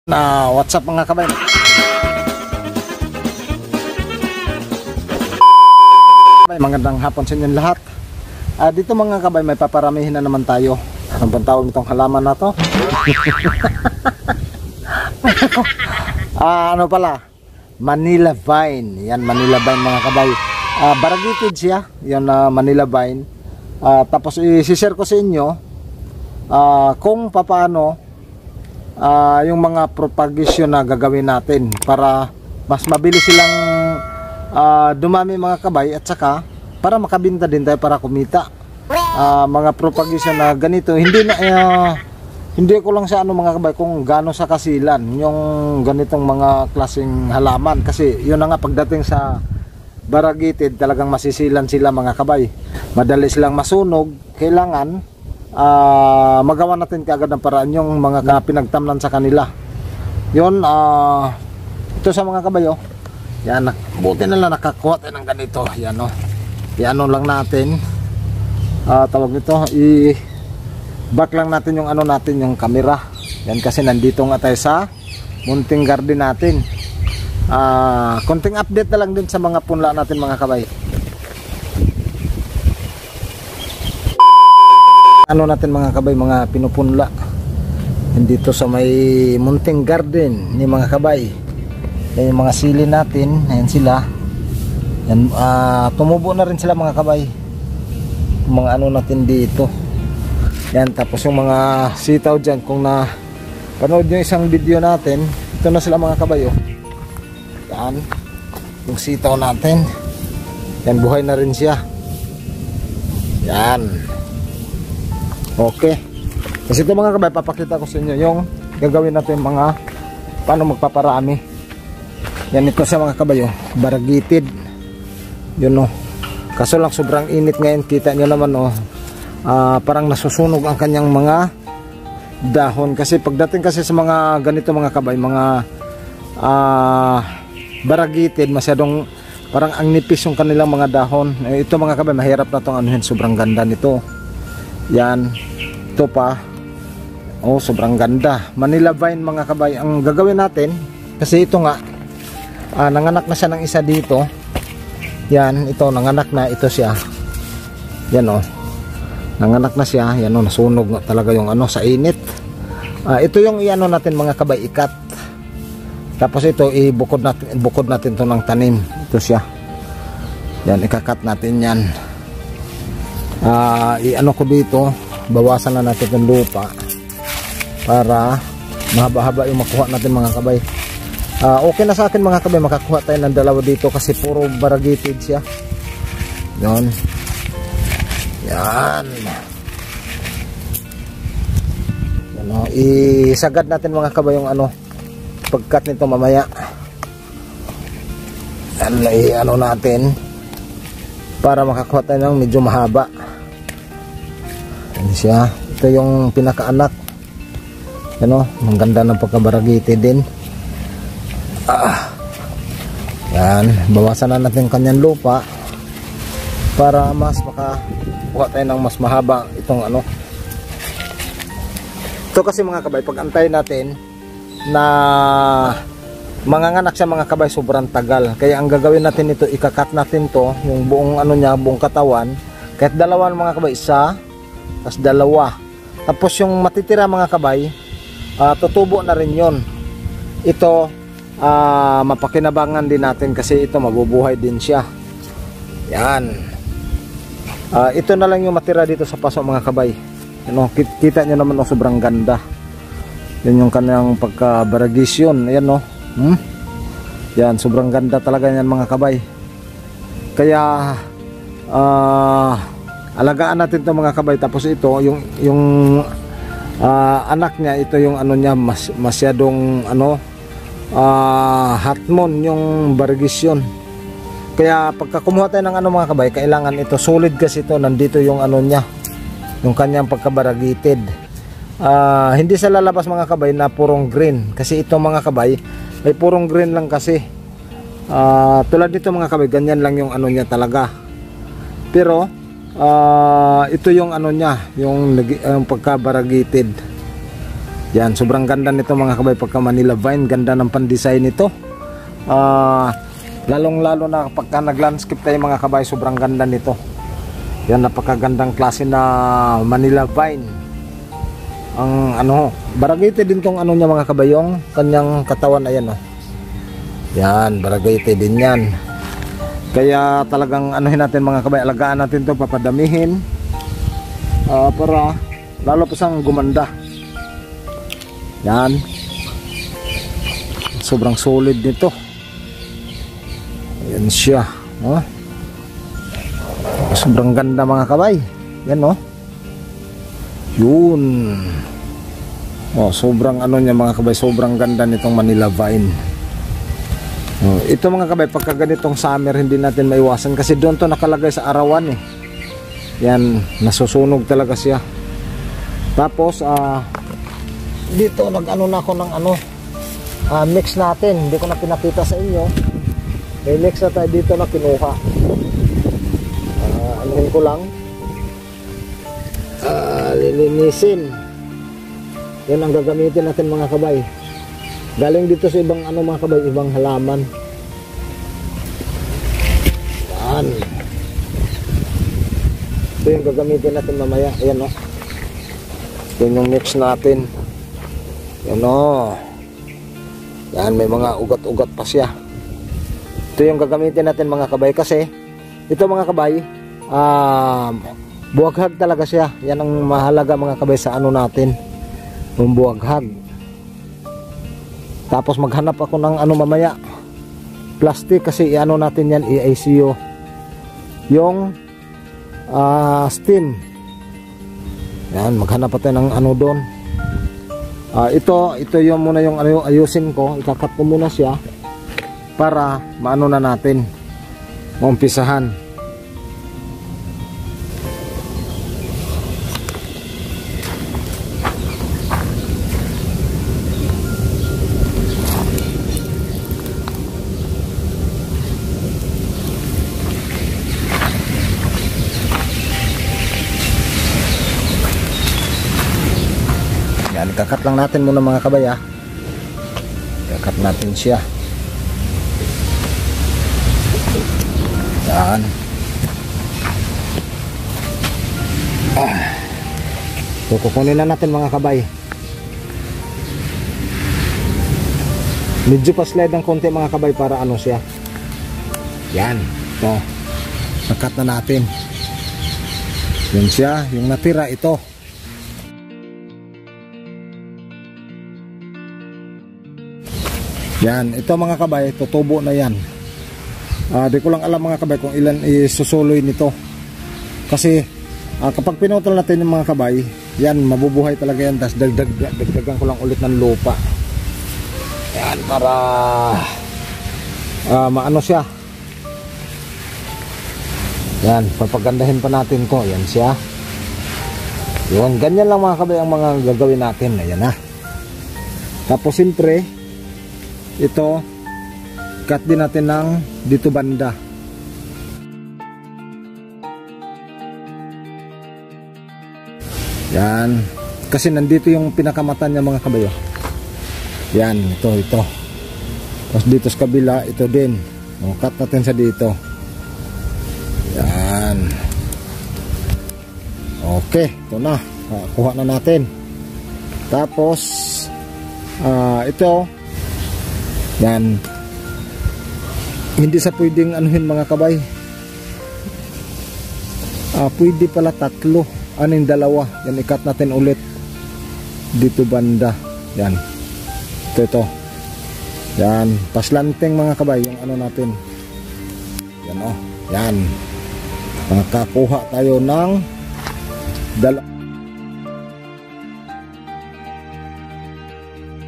What's up mga kabay? Magandang hapon sa inyong lahat. Dito mga kabay, may paparamihin na naman tayo. Anong bang tawag nitong halaman na to? Ano pala? Manila Vine. Yan, Manila Vine mga kabay. Variegated siya. Yan, Manila Vine. Tapos i-share ko sa inyo kung paano yung mga propagation na gagawin natin para mas mabilis silang dumami mga kabay, at saka para makabinta din tayo para kumita. Mga propagation na ganito, hindi ko lang sa ano mga kabay kung gaano sa kasilan yung ganitong mga klaseng halaman, kasi yun na nga, pagdating sa variegated talagang masisilan sila mga kabay, madali silang masunog. Kailangan magawa natin kaagad ng paraan yung mga pinagtamnan sa kanila. Yun, ito sa mga kabayo. Yan, buti na lang nakakuha tayo ng ganito. Yan, yan lang natin. Tawag nito, i-back lang natin yung ano natin, yung camera. Yan, kasi nandito nga tayo sa munting garden natin. Konting update na lang din sa mga punla natin mga kabay. Ano natin mga kabay, mga pinupunla dito sa may munting garden ni mga kabay. Yan yung mga sili natin, ayan sila. Yan, tumubo na rin sila mga kabay, mga ano natin dito. Yan, tapos yung mga sitaw dyan, kung na panood yung isang video natin, ito na sila mga kabay. Yan, yung sitaw natin, yan, buhay na rin siya. Yan. Okay. Kasi ito mga kabay, papakita ko sa inyo yung gagawin natin mga paano magpaparami. Yan, ito sa mga kabay, variegated. Yun kaso lang sobrang init ngayon, kita nyo naman parang nasusunog ang kanyang mga dahon. Kasi pagdating kasi sa mga ganito mga kabay, mga variegated, masyadong parang ang nipis yung kanilang mga dahon. Ito mga kabay, mahirap na itong anuhin, sobrang ganda nito. Yan, ito pa, sobrang ganda. Manila Vine mga kabay ang gagawin natin, kasi ito nga, nanganak na siya ng isa dito. Yan, ito nanganak na, ito siya. Yan nanganak na siya. Yan nasunog na talaga yung sa init. Ito yung iano natin mga kabay, ikat. Tapos ito ibukod natin to ng tanim. Ito siya. Yan, ikakat natin yan. Iano ko dito, bawasan na natin yung lupa para mahaba-haba yung makuha natin mga kabay. Okay na sa akin mga kabay, makakuha tayo ng dalawa dito kasi puro variegated siya. Yan, yan, isagad natin mga kabay yung pagkat nito mamaya. Yan, natin para makakuha tayo ng medyo mahaba. Yan siya. Ito yung pinakaanak. Yan ang ganda ng pagka-variegated din. Yan, bawasan na natin kanyang lupa para mas makakuha tayo ng mas mahaba itong Ito kasi mga kabay, pag antayin natin na manganganak siya mga kabay, sobrang tagal. Kaya ang gagawin natin ito, ikakat natin to, yung buong niya, buong katawan. Kahit dalawa mga kabay, isa, tapos dalawa. Tapos yung matitira mga kabay, tutubo na rin yon. Ito, mapakinabangan din natin kasi ito mabubuhay din siya. Yan. Ito na lang yung matira dito sa paso mga kabay. Kita nyo naman sobrang ganda. Yan yung kanyang pagka-variegated. Ayan yan, sobrang ganda talaga yan mga kabay. Kaya alagaan natin to mga kabay. Tapos ito yung anak niya, ito yung niya, masyadong hatmon yung variegated. Kaya pagka kumuha tayo ng mga kabay, kailangan ito solid kasi ito, nandito yung niya, yung kanyang pagka-variegated. Hindi sa lalabas mga kabay na purong green, kasi ito mga kabay ay purong green lang kasi. Tulad dito mga kabay, ganyan lang yung niya talaga. Pero ito yung niya, yung pagka-variegated. Yan, sobrang ganda nito mga kabay pagka Manila Vine. Ganda ng pan-design nito. Lalong lalo na pagka nag-landscape tayo mga kabay, sobrang ganda nito. Yan, napakagandang klase na Manila Vine. Ang ano, Baragete din tong ano niya mga kabay, yung kanyang katawan, ayan oh. Yan, Baragete din yan. Kaya talagang anuhin natin mga kabay, alagaan natin to, papadamihin para lalo pa siyang gumanda. Yan, sobrang solid nito. Yan siya, oh. Sobrang ganda mga kabay. Yan oh. Yun. Oh, sobrang ano niya mga kabay, sobrang ganda nitong Manila Vine. Oh, ito mga kabay, pagka ganitong summer hindi natin maiwasan kasi doon to nakalagay sa arawan eh. Yan, nasusunog talaga siya. Tapos dito nag-ano na ako ng mix natin. Hindi ko na pinakita sa inyo. May mix na tayo dito na kinuha. Anuhin ko lang. Lilinisin. Yan ang gagamitin natin mga kabay. Galing dito sa ibang mga kabay, ibang halaman. Yan. Ito yung gagamitin natin mamaya. Ayan o. Yan yung mix natin. Yan o. Yan, may mga ugat-ugat pa siya. Ito yung gagamitin natin mga kabay kasi ito mga kabay, buwaghag talaga siya. Yan ang mahalaga mga kabay sa ano natin, yung buwaghag. Tapos maghanap ako ng mamaya, plastic kasi iano natin yan, i-ICU yung steam. Yan, maghanap pa tayo ng doon. Ito yung muna yung ayusin ko, ikakat ko muna siya para maano na natin, maumpisahan. Yan, kakat lang natin muna mga kabay ah. Kakat natin siya. Yan. So, kukunin na natin mga kabay. Medyo pa slide ng konti mga kabay para ano siya. Yan. Ito. Kakat na natin. Yan siya. Yung natira ito. Yan, ito mga kabay, tutubo na yan. Di ko lang alam mga kabay kung ilan isusuloy nito. Kasi kapag pinutol natin yung mga kabay, yan, mabubuhay talaga yan. Tapos dagdagan ko lang ulit ng lupa. Yan, para maano siya. Yan, papagandahin pa natin to. Yan siya. Yun, ganyan lang mga kabay ang mga gagawin natin. Ayan na. Tapos siyempre ito, cut din natin ng dito banda. Yan. Kasi nandito yung pinakamata niya mga kabayo. Yan, ito. Tapos dito sa kabila, ito din. O, cut natin sa dito. Yan. Okay, ito na. Kuha na natin. Tapos, ito, yan, hindi sa pwedeng anuhin mga kabay. Pwede pala tatlo. Yung dalawa. Yan, ikat natin ulit dito banda. Yan, ito. Yan, paslanteng mga kabay yung natin. Yan o. Yan, makakuha tayo ng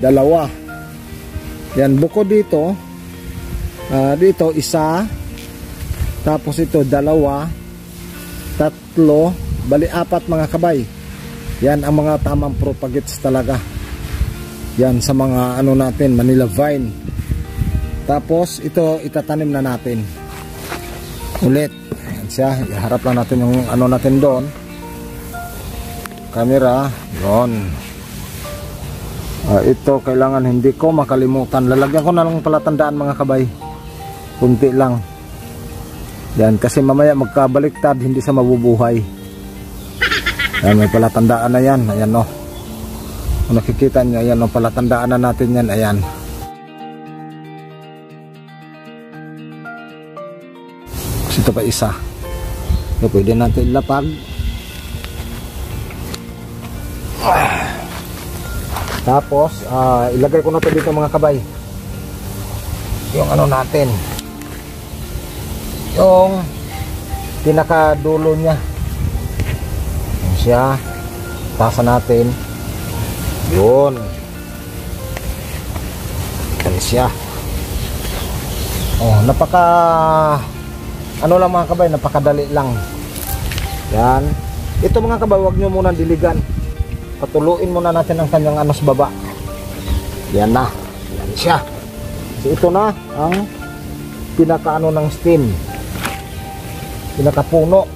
dalawa. Yan, buko dito, dito isa, tapos ito dalawa, tatlo, bali apat mga kabay. Yan ang mga tamang propagates talaga. Yan sa mga natin, Manila Vine. Tapos ito itatanim na natin ulit. Yan siya, iharap lang natin yung natin doon, camera, yun. Ito kailangan hindi ko makalimutan. Lalagyan ko na lang palatandaan mga kabay. Kunti lang. Yan, kasi mamaya magkabaliktad, hindi sa mabubuhay. Yan, may palatandaan na yan. Ayan o. Kung nakikita nyo, ayan o, palatandaan na natin yan. Ayan. Kasi ito pa isa. So, pwede natin ilapag. Tapos, ilagay ko na ito dito mga kabay. Yung ano natin. Yung pinakadulo niya. Yan siya. Tasan natin. Yun. Yan siya. Oh, napaka ano lang mga kabay, napakadali lang. Yan. Ito mga kabay, huwag nyo muna diligan. Patuluin muna natin ang kanyang ano sa baba. Yan na. Yan siya. So ito na ang pinakaano ng stem. Pinakapuno.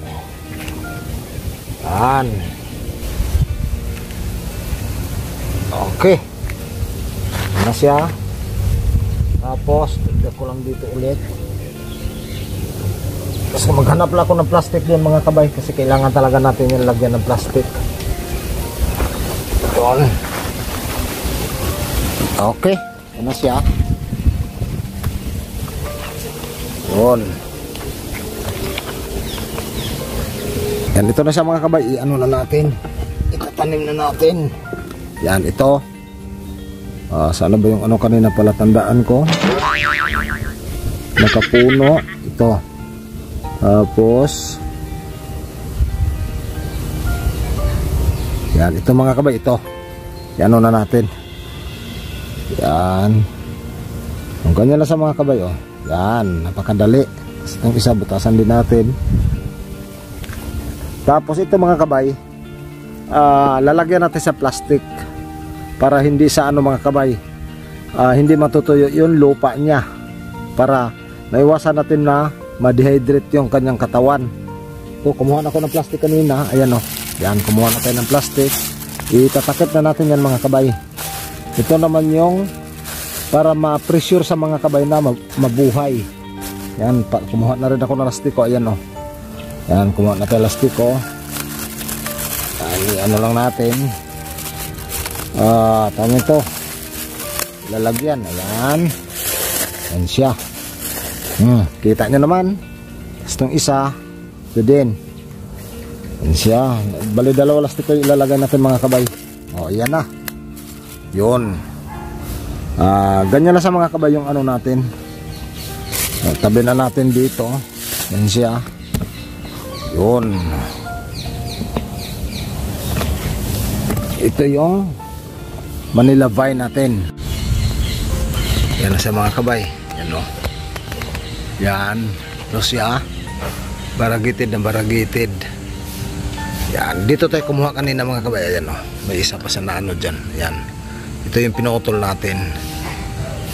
Yan. Okay. Yan na siya. Tapos, tignan ko lang dito ulit. Kasi maghanap lang ako ng plastic yun mga kabay. Kasi kailangan talaga natin yung lagyan ng plastic. Yun. Okay. Yan na siya. Yun. Yan, ito na siya mga kabay. I-ano na natin. Itatanim na natin. Yan, ito. Sana ba yung ano kanina pala tandaan ko? Nakapuno. Ito. Tapos yan, ito mga kabay, ito. Yan na natin. Yan. Yung ganyan na sa mga kabay, oh. Yan, napakadali. Itong isa, butasan din natin. Tapos ito mga kabay, lalagyan natin sa plastic para hindi sa ano mga kabay, hindi matutuyo yung lupa niya, para naiwasan natin na ma-dehydrate yung kanyang katawan. So, kumuha na ako ng plastic kanina. Ayan o. Yan, kumuha na tayo ng plastic. Itatakip na natin yan mga kabay. Ito naman yung para ma-pressure sa mga kabay na mabuhay. Yan, kumuha na rin ako ng lastiko. Ayan o. Yan, kumuha na tayo lastiko. Ano lang natin. Tama ito. Lalagyan. Ayan. Yan siya. Kita nyo naman. Itong isa. Ito din. Yan siya. Bali dalawa lastiko ilalagay natin mga kabay. O, ayan na. Yun. Ganyan na sa mga kabay yung ano natin. Tabi na natin dito. Yan siya. Yun. Ito yung Manila vine natin. Yan na sa mga kabay. Yan o. Yan. Ito siya. Baragitid na baragitid. Yan. Dito tayo kumuha kanina mga kabay. Ayan o. May isa pa sa naano dyan. Yan. Ito yung pinutol natin.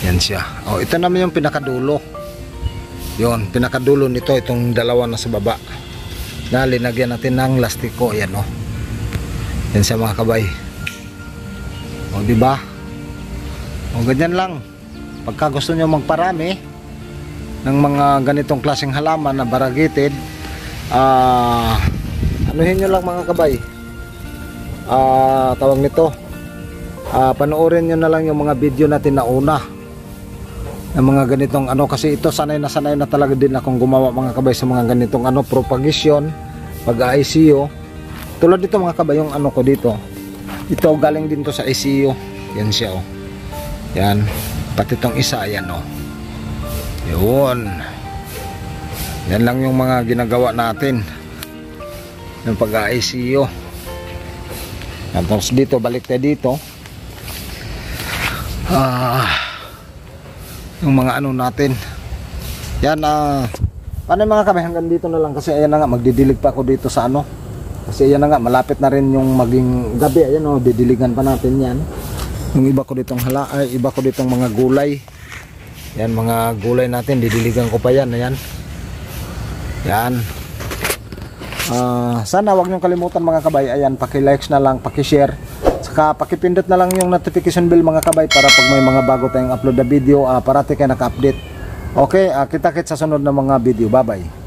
Yan siya. O, ito naman yung pinakadulo. Yun. Pinakadulo nito. Itong dalawa na sa baba. Na linagyan natin ng lastiko. Ayan o. Yan siya mga kabay. O, diba? O, ganyan lang. Pagka gusto nyo magparami ng mga ganitong klaseng halaman na variegated, anuhin nyo lang mga kabay, tawag nito, panoorin nyo na lang yung mga video natin na una ng mga ganitong ano, kasi ito sanay na talaga din akong gumawa mga kabay sa mga ganitong ano, propagation, pag-ICU. Tulad dito mga kabay, yung ano ko dito, ito galing din to sa ICU. Yan siya o. Yan. Pati itong isa, ayan o. Yun. Yan lang yung mga ginagawa natin ng pag-ICU. Yan, tapos dito, balik tayo dito. Yung mga ano natin. Yan, paano mga kabay, hanggang dito na lang kasi ayan na nga, magdidilig pa ako dito sa ano. Kasi ayan na nga, malapit na rin yung maging gabi. Ayan o, didiligan pa natin yan. Yung iba ko ditong iba ko ditong mga gulay. Yan, mga gulay natin, didiligan ko pa yan. Ayan. Yan. Sana wag niyong kalimutan mga kabay. Ayan, paki-likes na lang, paki-share. pakipindot na lang yung notification bell mga kabay para pag may mga bago tayong upload na video, parati kayo naka-update. Okay, kita-kits sa sunod na mga video. Bye bye.